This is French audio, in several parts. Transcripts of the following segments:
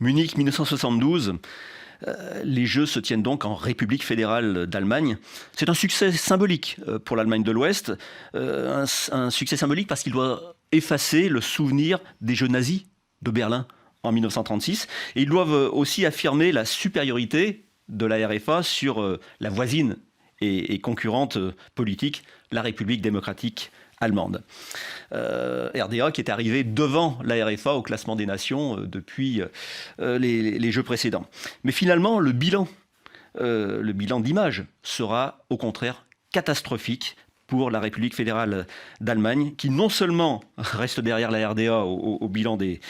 Munich 1972, les Jeux se tiennent donc en République fédérale d'Allemagne. C'est un succès symbolique pour l'Allemagne de l'Ouest, un succès symbolique parce qu'il doit effacer le souvenir des Jeux nazis de Berlin en 1936. Et ils doivent aussi affirmer la supériorité de la RFA sur la voisine et concurrente politique, la République démocratique allemande. RDA qui est arrivé devant la RFA au classement des nations depuis les Jeux précédents. Mais finalement, le bilan d'image sera au contraire catastrophique pour la République fédérale d'Allemagne, qui non seulement reste derrière la RDA au bilan des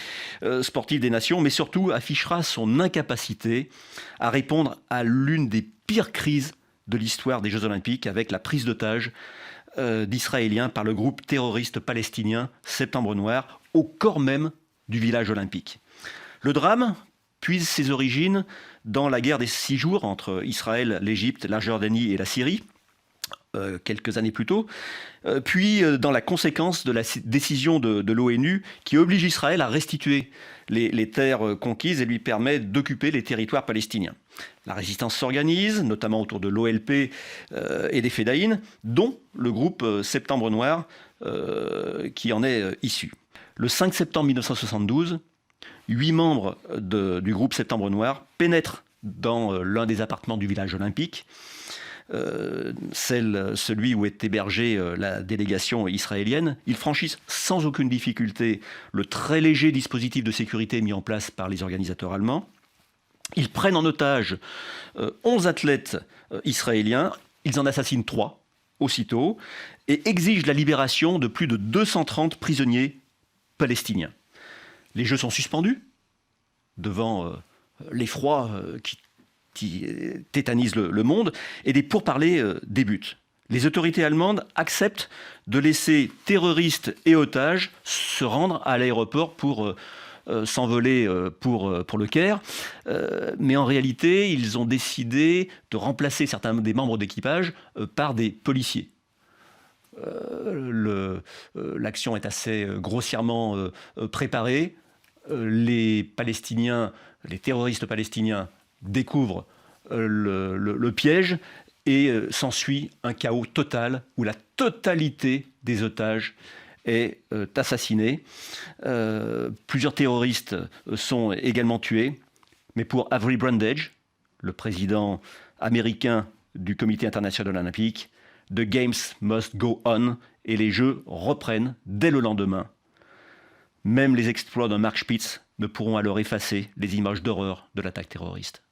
sportifs des nations, mais surtout affichera son incapacité à répondre à l'une des pires crises de l'histoire des Jeux Olympiques, avec la prise d'otages d'Israéliens par le groupe terroriste palestinien Septembre Noir, au corps même du village olympique. Le drame puise ses origines dans la guerre des 6 jours entre Israël, l'Égypte, la Jordanie et la Syrie, quelques années plus tôt, puis dans la conséquence de la décision de l'ONU qui oblige Israël à restituer les terres conquises et lui permet d'occuper les territoires palestiniens. La résistance s'organise, notamment autour de l'OLP et des Fédayines, dont le groupe Septembre Noir qui en est issu. Le 5 septembre 1972, 8 membres du groupe Septembre Noir pénètrent dans l'un des appartements du village olympique, celui où est hébergée la délégation israélienne. Ils franchissent sans aucune difficulté le très léger dispositif de sécurité mis en place par les organisateurs allemands. Ils prennent en otage 11 athlètes israéliens, ils en assassinent 3 aussitôt et exigent la libération de plus de 230 prisonniers palestiniens. Les Jeux sont suspendus devant l'effroi qui tétanise le monde, et des pourparlers débutent. Les autorités allemandes acceptent de laisser terroristes et otages se rendre à l'aéroport pour s'envoler pour le Caire. Mais en réalité, ils ont décidé de remplacer certains des membres d'équipage par des policiers. L'action est assez grossièrement préparée. Les terroristes palestiniens découvrent le piège et s'ensuit un chaos total où la totalité des otages est assassinée. Plusieurs terroristes sont également tués. Mais pour Avery Brundage, le président américain du Comité international olympique, The Games must go on, et les Jeux reprennent dès le lendemain. Même les exploits d'un Mark Spitz ne pourront alors effacer les images d'horreur de l'attaque terroriste.